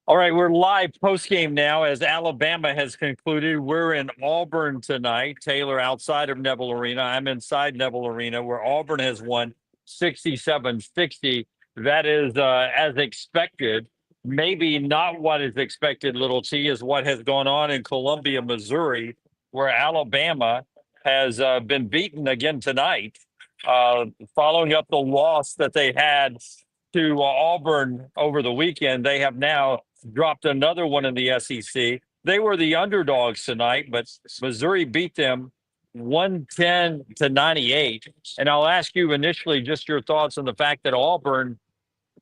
All right, we're live post-game now as Alabama has concluded. We're in Auburn tonight. Taylor outside of Neville Arena. I'm inside Neville Arena where Auburn has won 67-60. That is as expected. Maybe not what is expected, little T, is what has gone on in Columbia, Missouri, where Alabama has been beaten again tonight, following up the loss that they had to Auburn over the weekend. They have now dropped another one in the SEC. They were the underdogs tonight, but Missouri beat them 110-98. And I'll ask you initially just your thoughts on the fact that Auburn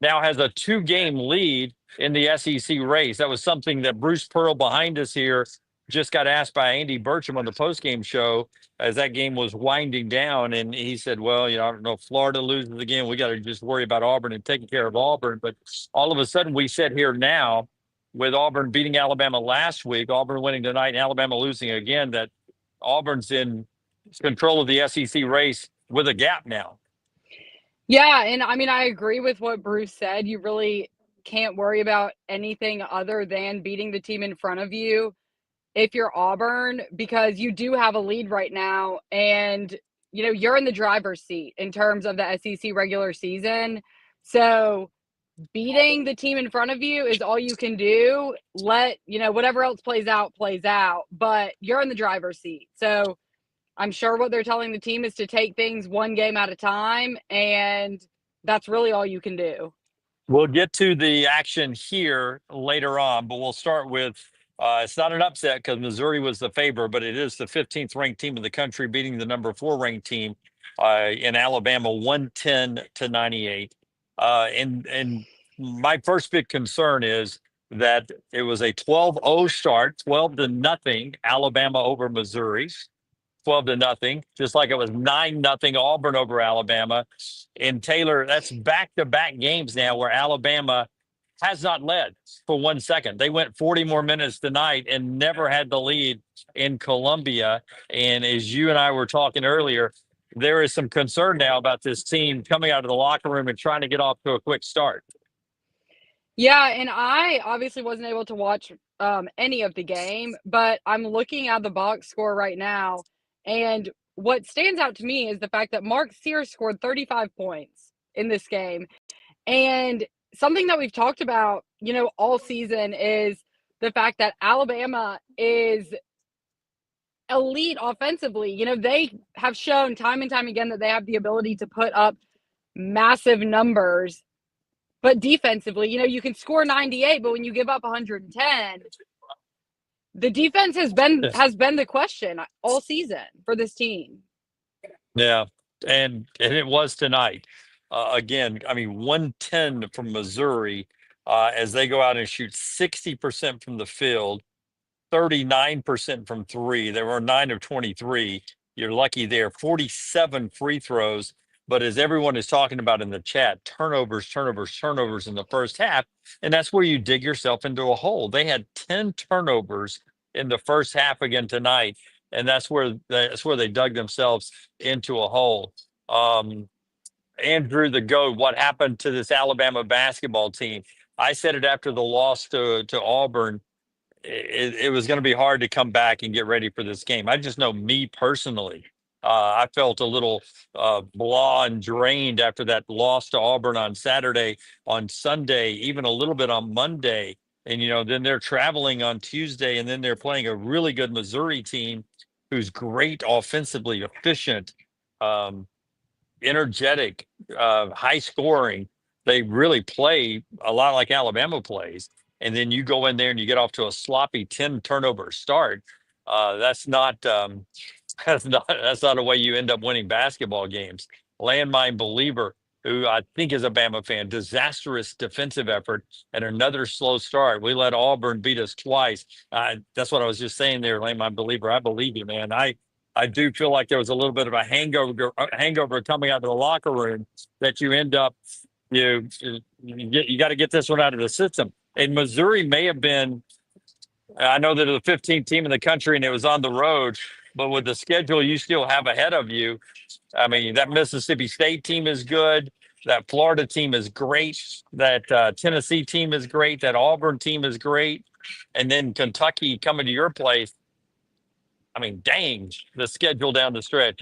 now has a 2-game lead in the SEC race. That was something that Bruce Pearl behind us here just got asked by Andy Burcham on the postgame show as that game was winding down. And he said, well, I don't know if Florida loses again. We got to just worry about Auburn and taking care of Auburn. But all of a sudden we sit here now with Auburn beating Alabama last week, Auburn winning tonight, and Alabama losing again, that Auburn's in control of the SEC race with a gap now. Yeah, and I mean, I agree with what Bruce said. You really can't worry about anything other than beating the team in front of you if you're Auburn, because you do have a lead right now, and you're in the driver's seat in terms of the SEC regular season. So beating the team in front of you is all you can do. Whatever else plays out, but you're in the driver's seat. So I'm sure what they're telling the team is to take things one game at a time, and that's really all you can do. We'll get to the action here later on, but we'll start with it's not an upset because Missouri was the favorite, but it is the 15th ranked team in the country beating the number 4 ranked team in Alabama 110-98. And my first big concern is that it was a 12-0 start, 12-0 Alabama over Missouri. 12-0, just like it was 9-0 Auburn over Alabama. And Taylor, that's back-to-back games now where Alabama has not led for 1 second. They went 40 more minutes tonight and never had the lead in Columbia. And as you and I were talking earlier, there is some concern now about this team coming out of the locker room and trying to get off to a quick start. Yeah, and I obviously wasn't able to watch any of the game, but I'm looking at the box score right now. And what stands out to me is the fact that Mark Sears scored 35 points in this game. And something that we've talked about, all season is the fact that Alabama is elite offensively. They have shown time and time again that they have the ability to put up massive numbers. But defensively, you can score 98, but when you give up 110, the defense has been the question all season for this team. Yeah, and it was tonight. Again, I mean, 110 from Missouri as they go out and shoot 60% from the field, 39% from three. They were 9 of 23. You're lucky there. 47 free throws. But as everyone is talking about in the chat, turnovers in the first half. And that's where you dig yourself into a hole. They had 10 turnovers in the first half again tonight. And that's where they dug themselves into a hole. Andrew the GOAT, what happened to this Alabama basketball team? I said it after the loss to Auburn. It was going to be hard to come back and get ready for this game. I just know me personally. I felt a little blah and drained after that loss to Auburn on Saturday, on Sunday, even a little bit on Monday. And, then they're traveling on Tuesday, and then they're playing a really good Missouri team who's great offensively, efficient, energetic, high scoring. They really play a lot like Alabama plays. And then you go in there and you get off to a sloppy 10 turnover start. That's not a way you end up winning basketball games. Landmine Believer, who I think is a Bama fan, disastrous defensive effort and another slow start. We let Auburn beat us twice. That's what I was just saying there, Landmine Believer. I believe you, man. I do feel like there was a little bit of a hangover coming out of the locker room that you end up, you got to get this one out of the system. And Missouri may have been, I know they're the 15th team in the country and it was on the road, but with the schedule you still have ahead of you, I mean, that Mississippi State team is good. That Florida team is great. That Tennessee team is great. That Auburn team is great. And then Kentucky coming to your place. I mean, dang, the schedule down the stretch.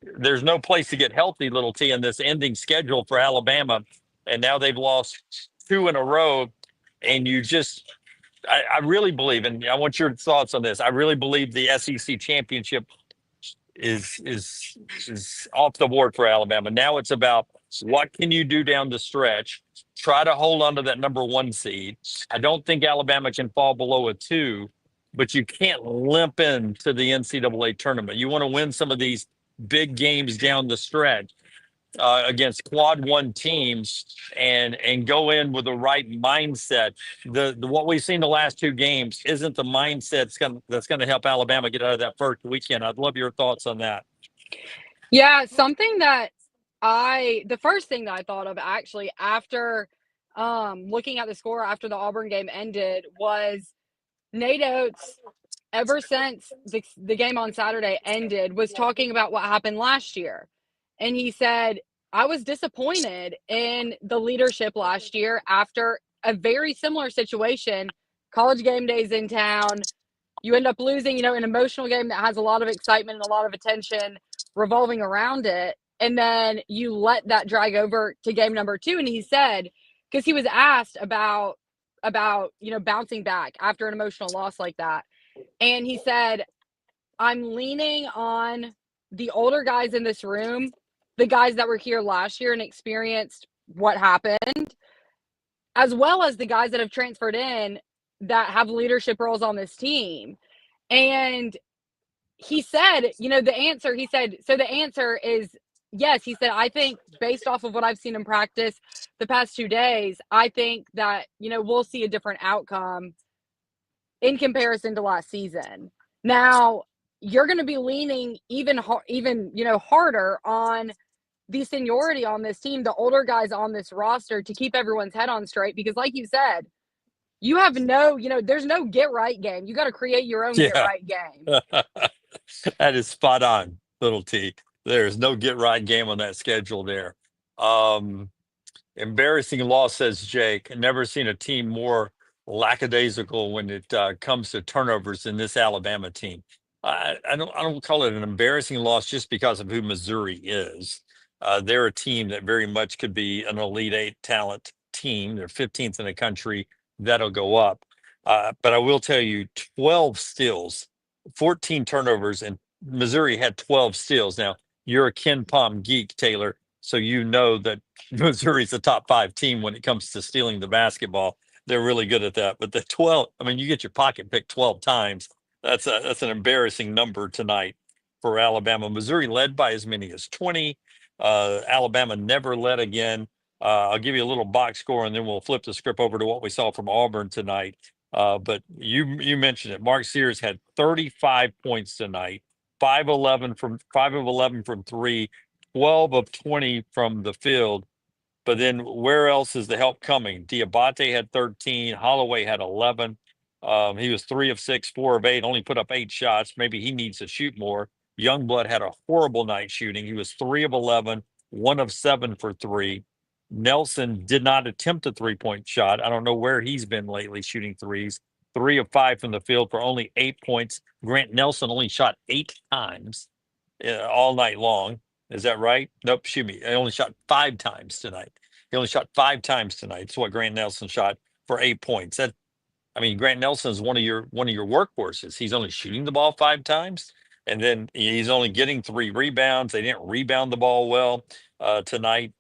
There's no place to get healthy, little T, in this ending schedule for Alabama. And now they've lost two in a row. And I really believe, and I want your thoughts on this. I really believe the SEC championship is off the board for Alabama. Now it's about what can you do down the stretch. Try to hold on to that number one seed. I don't think Alabama can fall below a two, but you can't limp into the NCAA tournament. You want to win some of these big games down the stretch against quad one teams and go in with the right mindset. The what we've seen the last two games isn't the mindset that's going to help Alabama get out of that first weekend. I'd love your thoughts on that. Yeah, something that the first thing that I thought of actually after looking at the score after the Auburn game ended was Nate Oats, ever since the game on Saturday ended, was talking about what happened last year. And he said, I was disappointed in the leadership last year after a very similar situation. College game days in town. You end up losing, an emotional game that has a lot of excitement and a lot of attention revolving around it. And then you let that drag over to game number two. And he said, because he was asked about bouncing back after an emotional loss like that. And he said, I'm leaning on the older guys in this room, the guys that were here last year and experienced what happened, as well as the guys that have transferred in that have leadership roles on this team. And he said, the answer is yes. He said, I think based off of what I've seen in practice the past 2 days, I think that, we'll see a different outcome in comparison to last season. Now, you're going to be leaning even harder on the seniority on this team, the older guys on this roster, to keep everyone's head on straight, because like you said, you have there's no get right game. You got to create your own get right game. That is spot on, little T. There's no get right game on that schedule there. Embarrassing loss, says Jake. Never seen a team more lackadaisical when it comes to turnovers than this Alabama team. I don't call it an embarrassing loss just because of who Missouri is. They're a team that very much could be an Elite Eight talent team. They're 15th in the country. That'll go up. But I will tell you, 12 steals, 14 turnovers, and Missouri had 12 steals. Now, you're a Ken Pom geek, Taylor, so you know that Missouri's a top 5 team when it comes to stealing the basketball. They're really good at that. But the 12, I mean, you get your pocket picked 12 times. That's an embarrassing number tonight for Alabama. Missouri led by as many as 20. Alabama never led again. I'll give you a little box score, and then we'll flip the script over to what we saw from Auburn tonight. But you mentioned it. Mark Sears had 35 points tonight, 5 of 11 from three, 12 of 20 from the field. But then where else is the help coming? Diabate had 13. Holloway had 11. He was 3 of 6, 4 of 8, only put up 8 shots. Maybe he needs to shoot more. Youngblood had a horrible night shooting. He was 3 of 11, 1 of 7 for 3. Nelson did not attempt a 3-point shot. I don't know where he's been lately shooting threes. 3 of 5 from the field for only 8 points. Grant Nelson only shot 8 times all night long. Is that right? Nope, excuse me. He only shot 5 times tonight. He only shot 5 times tonight. It's what Grant Nelson shot for 8 points. Grant Nelson is one of your workhorses. He's only shooting the ball 5 times, and then he's only getting 3 rebounds. They didn't rebound the ball well tonight.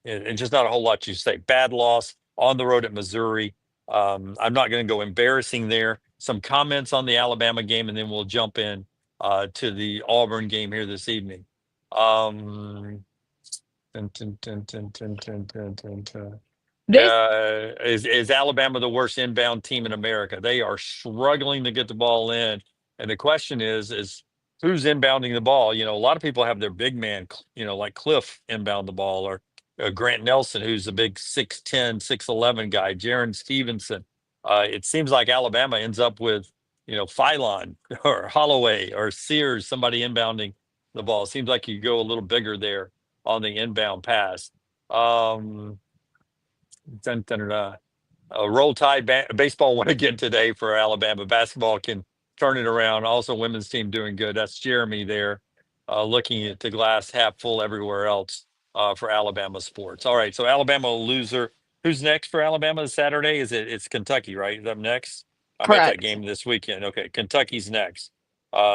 And just not a whole lot you say. Bad loss on the road at Missouri. I'm not going to go embarrassing there. Some comments on the Alabama game, and then we'll jump in to the Auburn game here this evening. Is Alabama the worst inbound team in America? They are struggling to get the ball in. And the question is who's inbounding the ball? A lot of people have their big man, like Cliff inbound the ball, or Grant Nelson, who's a big 6'10", 6'11" guy, Jaron Stevenson. It seems like Alabama ends up with, Phylon or Holloway or Sears, somebody inbounding the ball. It seems like you go a little bigger there on the inbound pass. Um, dun, dun, dun, dun. Roll Tide baseball won again today for Alabama. Basketball can turn it around. Also, women's team doing good. That's Jeremy there, looking at the glass half full everywhere else for Alabama sports. All right, so Alabama loser. Who's next for Alabama this Saturday? It's Kentucky, right? Is up next? I'm at that Correct. game this weekend. Okay, Kentucky's next.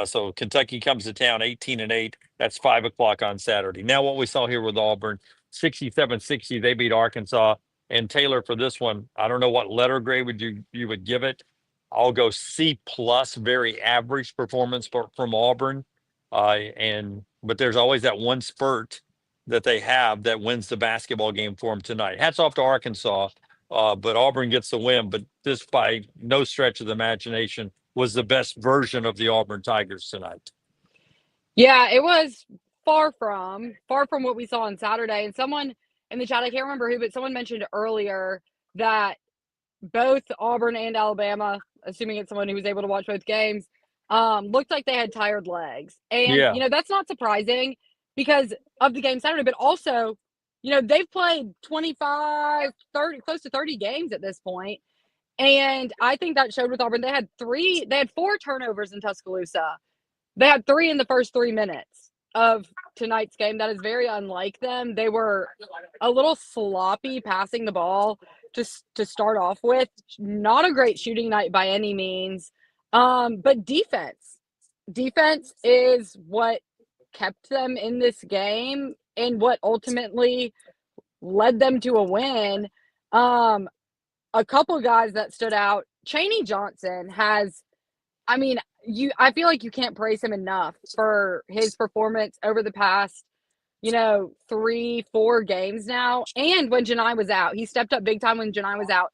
So Kentucky comes to town 18-8. That's 5 o'clock on Saturday. Now, what we saw here with Auburn, 67-60, they beat Arkansas. And Taylor, for this one, I don't know what letter grade would you would give it. I'll go C plus, very average performance from Auburn. But there's always that one spurt that they have that wins the basketball game for them tonight. Hats off to Arkansas, but Auburn gets the win. But this, by no stretch of the imagination, was the best version of the Auburn Tigers tonight. Yeah, it was far from what we saw on Saturday. And someone in the chat, I can't remember who, but someone mentioned earlier that both Auburn and Alabama, assuming it's someone who was able to watch both games, looked like they had tired legs. And, Yeah, that's not surprising because of the game Saturday, but also, they've played 25, 30, close to 30 games at this point. And I think that showed with Auburn. They had 4 turnovers in Tuscaloosa. They had 3 in the first 3 minutes of tonight's game. That is very unlike them. They were a little sloppy passing the ball to start off with. Not a great shooting night by any means. But defense is what kept them in this game and what ultimately led them to a win. A couple guys that stood out. Chaney Johnson has, I feel like you can't praise him enough for his performance over the past, 3-4 games now. And when Johni was out, he stepped up big time when Johni was out.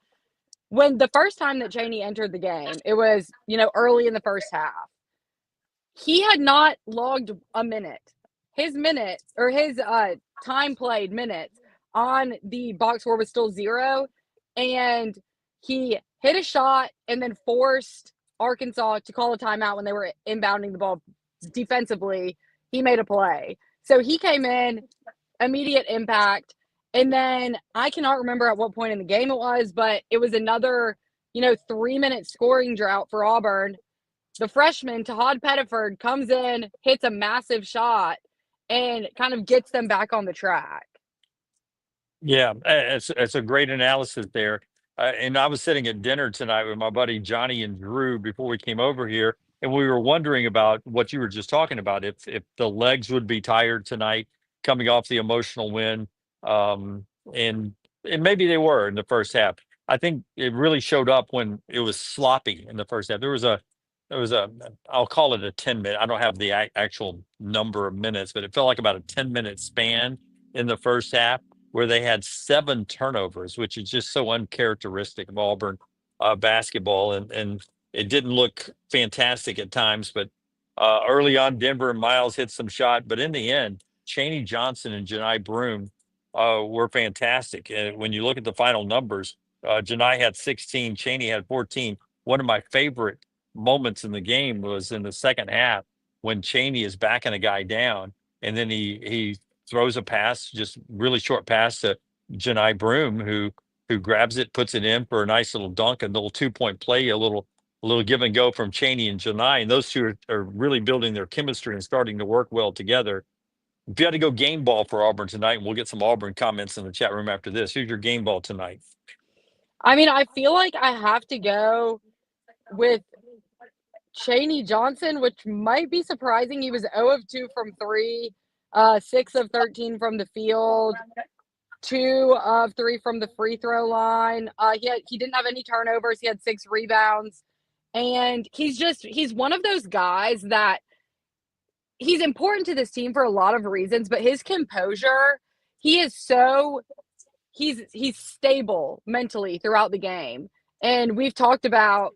When the first time that Chaney entered the game, it was, early in the first half. He had not logged a minute. His time played minutes on the box score was still 0. And he hit a shot and then forced Arkansas to call a timeout when they were inbounding the ball defensively. He made a play. So he came in, immediate impact. And then I cannot remember at what point in the game it was, but it was another, 3-minute scoring drought for Auburn. The freshman, Tahaad Pettiford, comes in, hits a massive shot, and kind of gets them back on the track. yeah, it's a great analysis there. And I was sitting at dinner tonight with my buddy Johnny and Drew before we came over here, and we were wondering about what you were just talking about. If the legs would be tired tonight, coming off the emotional win, um, and and maybe they were in the first half. I think it really showed up when it was sloppy in the first half. There was a I'll call it a 10 minute. I don't have the actual number of minutes, but it felt like about a 10-minute span in the first half where they had 7 turnovers, which is just so uncharacteristic of Auburn basketball. And it didn't look fantastic at times, but early on, Denver and Miles hit some shot. But in the end, Chaney Johnson and Johni Broome were fantastic. And when you look at the final numbers, Johni had 16, Chaney had 14. One of my favorite moments in the game was in the second half when Chaney is backing a guy down, and then he throws a pass, just really short pass to Johni Broome, who grabs it, puts it in for a nice little dunk, a little 2-point play, a little give and go from Chaney and Johni. And those two are really building their chemistry and starting to work well together. If you had to go game ball for Auburn tonight, and we'll get some Auburn comments in the chat room after this, who's your game ball tonight? I feel like I have to go with Chaney Johnson, which might be surprising. He was 0 of 2 from 3, 6 of 13 from the field, 2 of 3 from the free throw line. He didn't have any turnovers. He had 6 rebounds. And he's one of those guys that he's important to this team for a lot of reasons, but his composure, he's stable mentally throughout the game. And we've talked about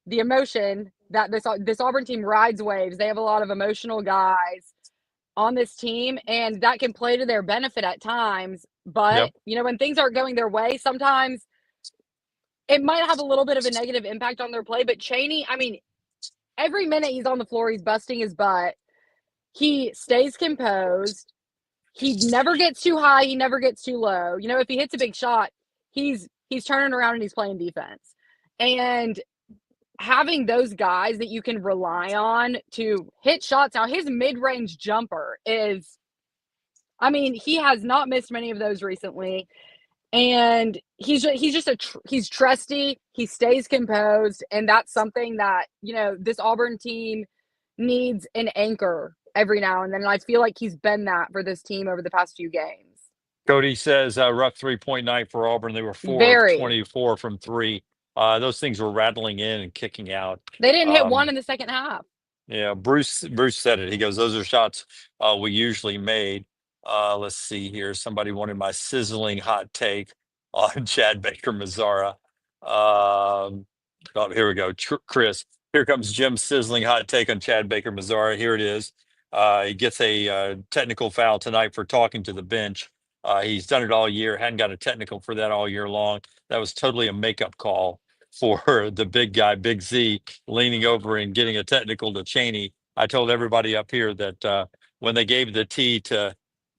the emotion that this Auburn team rides waves. They have a lot of emotional guys on this team, and that can play to their benefit at times. But, Yep. when things aren't going their way, sometimes it might have a little bit of a negative impact on their play. But Chaney, every minute he's on the floor, he's busting his butt. He stays composed. he never gets too high, he never gets too low. You know, if he hits a big shot, he's turning around and he's playing defense. And having those guys that you can rely on to hit shots. Now, his mid-range jumper is, I mean, he has not missed many of those recently. And he's trusty. He stays composed, and that's something that, you know, this Auburn team needs an anchor every now and then. And I feel like he's been that for this team over the past few games. Cody says rough 3-point night for Auburn. They were 4 of Very. 24 from 3. Those things were rattling in and kicking out. They didn't hit one in the second half. Yeah, Bruce said it. He goes, those are shots we usually made. Let's see here. Somebody wanted my sizzling hot take on Chad Baker-Mazara. Oh, here we go. Chris, here comes Jim's sizzling hot take on Chad Baker-Mazara. Here it is. He gets a technical foul tonight for talking to the bench. He's done it all year, hadn't got a technical for that all year long. That was totally a makeup call for the big guy, Big Z, leaning over and getting a technical to Chaney. I told everybody up here that when they gave the tee to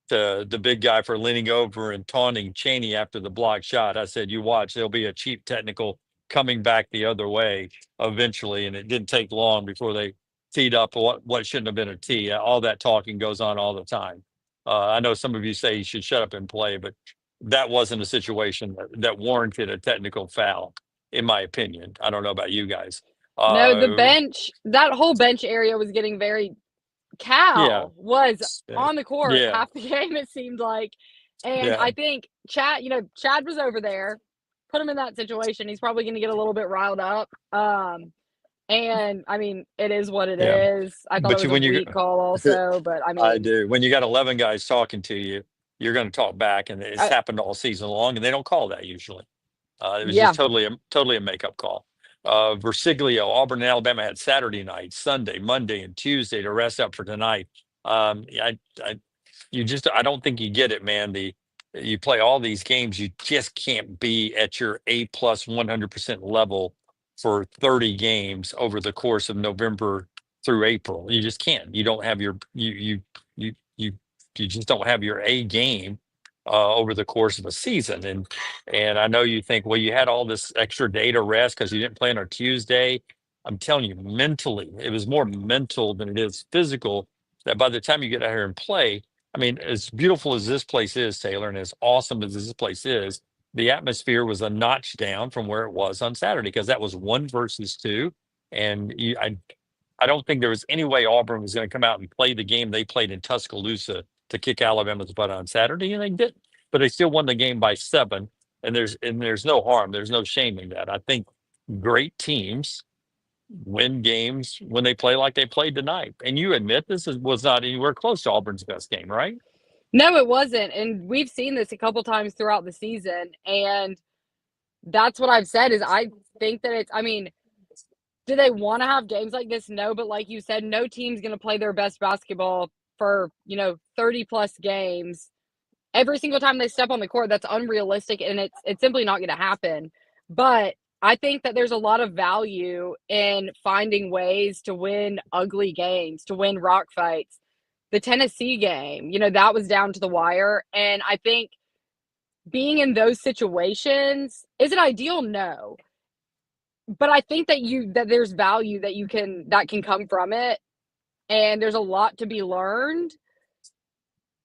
the big guy for leaning over and taunting Chaney after the block shot, I said, you watch, there'll be a cheap technical coming back the other way eventually. And it didn't take long before they teed up what shouldn't have been a tee. All that talking goes on all the time. I know some of you say you should shut up and play, but that wasn't a situation that warranted a technical foul, in my opinion. I don't know about you guys. No, the bench, that whole bench area was getting very. Cal was on the court half the game, it seemed like. And I think Chad was over there, put him in that situation. He's probably going to get a little bit riled up. And I mean, it is what it is. I thought it was a weak call also, but I mean. I do. When you got 11 guys talking to you, you're going to talk back, and it's happened all season long, and they don't call that usually. It was just totally a makeup call. Versiglio, Auburn and Alabama had Saturday night, Sunday, Monday, and Tuesday to rest up for tonight. I don't think you get it, man. You play all these games, you just can't be at your A+ 100% level for 30 games over the course of November through April. You just can't. You don't have your you just don't have your A game over the course of a season. And I know you think, well, you had all this extra day to rest because you didn't play on a Tuesday. I'm telling you, mentally, it was more mental than it is physical, that by the time you get out here and play, I mean, as beautiful as this place is, Taylor, and as awesome as this place is, the atmosphere was a notch down from where it was on Saturday, because that was 1 versus 2. And I don't think there was any way Auburn was going to come out and play the game they played in Tuscaloosa to kick Alabama's butt on Saturday, and they didn't. But they still won the game by 7, and there's no harm, there's no shame in that. I think great teams win games when they play like they played tonight. And you admit this was not anywhere close to Auburn's best game, right? No, it wasn't. And we've seen this a couple times throughout the season. And that's what I've said is I think that I mean, do they want to have games like this? No, but like you said, no team's going to play their best basketball for, 30 plus games every single time they step on the court. That's unrealistic, and it's simply not going to happen. But I think that there's a lot of value in finding ways to win ugly games, to win rock fights. The Tennessee game, that was down to the wire. And I think being in those situations, is it ideal? No. But I think that there's value that can come from it. And there's a lot to be learned,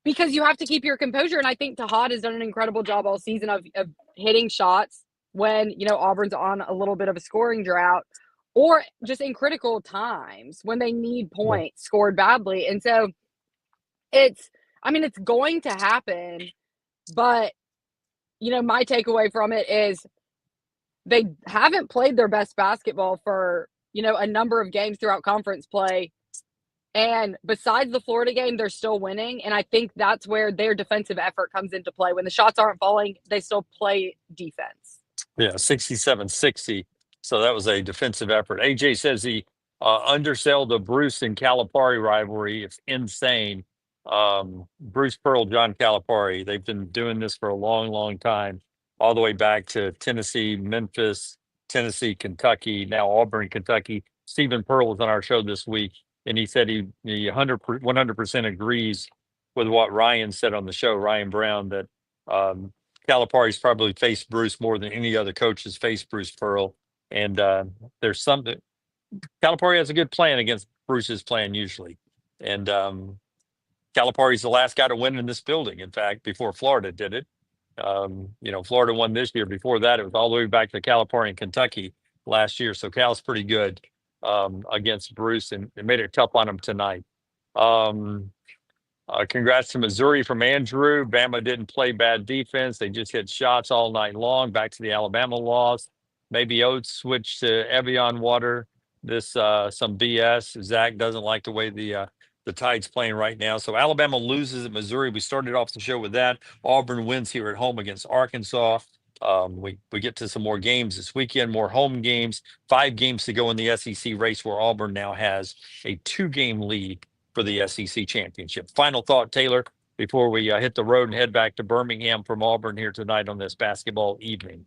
because you have to keep your composure. And I think Tahaad has done an incredible job all season of hitting shots when, Auburn's on a little bit of a scoring drought, or just in critical times when they need points scored badly. And so it's going to happen. But, my takeaway from it is they haven't played their best basketball for, a number of games throughout conference play. And besides the Florida game, they're still winning. And I think that's where their defensive effort comes into play. When the shots aren't falling, they still play defense. Yeah, 67-60. So that was a defensive effort. AJ says he undersell the Bruce and Calipari rivalry. It's insane. Bruce Pearl, John Calipari, they've been doing this for a long, long time, all the way back to Tennessee, Memphis, Tennessee, Kentucky, now Auburn, Kentucky. Stephen Pearl was on our show this week, and he said he 100% agrees with what Ryan said on the show, Ryan Brown, that Calipari's probably faced Bruce more than any other coach has faced Bruce Pearl. And there's something Calipari has a good plan against Bruce's plan usually. And Calipari's the last guy to win in this building, in fact, before Florida did it. Florida won this year. Before that, it was all the way back to Calipari in Kentucky last year. So Cal's pretty good against Bruce, and it made it tough on him tonight. Congrats to Missouri from Andrew. Bama didn't play bad defense. They just hit shots all night long. Back to the Alabama loss. Maybe Oats switched to Evian water. This some BS. Zach doesn't like the way the Tide's playing right now. So Alabama loses at Missouri. We started off the show with that. Auburn wins here at home against Arkansas. We get to some more games this weekend, more home games. 5 games to go in the SEC race, where Auburn now has a 2-game lead for the SEC championship. Final thought, Taylor, before we hit the road and head back to Birmingham from Auburn here tonight on this basketball evening.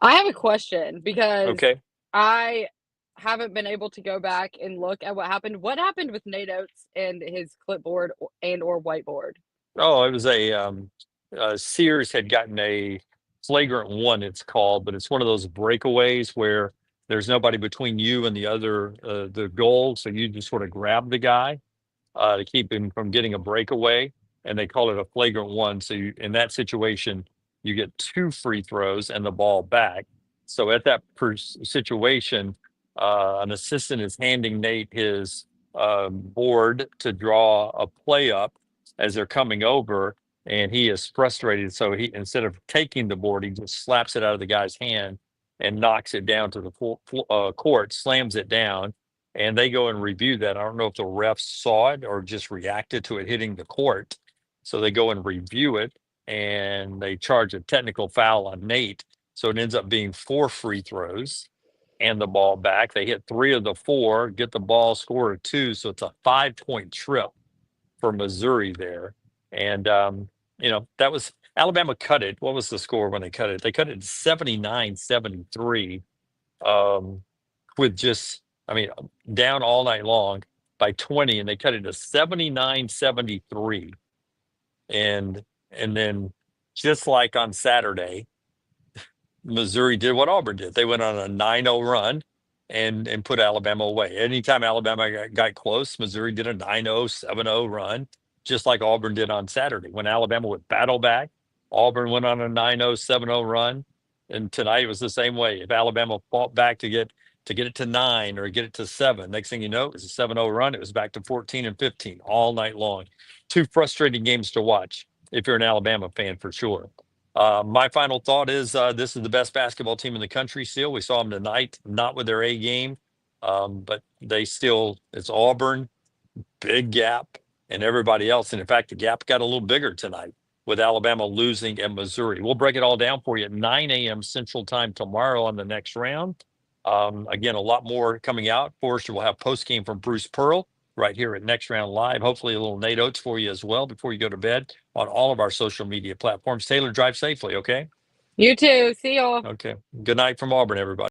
I have a question because Okay. I haven't been able to go back and look at what happened. What happened with Nate Oats and his clipboard and/or whiteboard? Oh, it was Sears had gotten a flagrant 1, it's called, but it's one of those breakaways where there's nobody between you and the goal, so you just sort of grab the guy to keep him from getting a breakaway, and they call it a flagrant 1. So in that situation, you get 2 free throws and the ball back. So at that situation, an assistant is handing Nate his board to draw a play up as they're coming over, and he is frustrated. So he, instead of taking the board, he just slaps it out of the guy's hand and knocks it down to the court, slams it down. And they go and review that. I don't know if the refs saw it or just reacted to it hitting the court. So they go and review it, and they charge a technical foul on Nate. So it ends up being 4 free throws and the ball back. They hit 3 of the 4, get the ball, score a 2. So it's a 5-point trip for Missouri there. And, that was Alabama cut it. What was the score when they cut it? They cut it 79-73 with just, down all night long by 20, and they cut it to 79-73. And then just like on Saturday, Missouri did what Auburn did. They went on a 9-0 run and put Alabama away. Anytime Alabama got close, Missouri did a 9-0, 7-0 run, just like Auburn did on Saturday. When Alabama would battle back, Auburn went on a 9-0, 7-0 run. And tonight it was the same way. If Alabama fought back to get it to 9 or get it to 7, next thing you know, it was a 7-0 run. It was back to 14 and 15 all night long. 2 frustrating games to watch if you're an Alabama fan, for sure. My final thought is this is the best basketball team in the country still. We saw them tonight, not with their A game, but it's Auburn, big gap, and everybody else. And in fact, the gap got a little bigger tonight with Alabama losing and Missouri. We'll break it all down for you at 9 a.m. Central Time tomorrow on the next round. Again, a lot more coming out. Forrester will have post game from Bruce Pearl right here at Next Round Live. Hopefully a little Nate Oats for you as well before you go to bed on all of our social media platforms. Taylor, drive safely, okay? You too. See y'all. Okay. Good night from Auburn, everybody.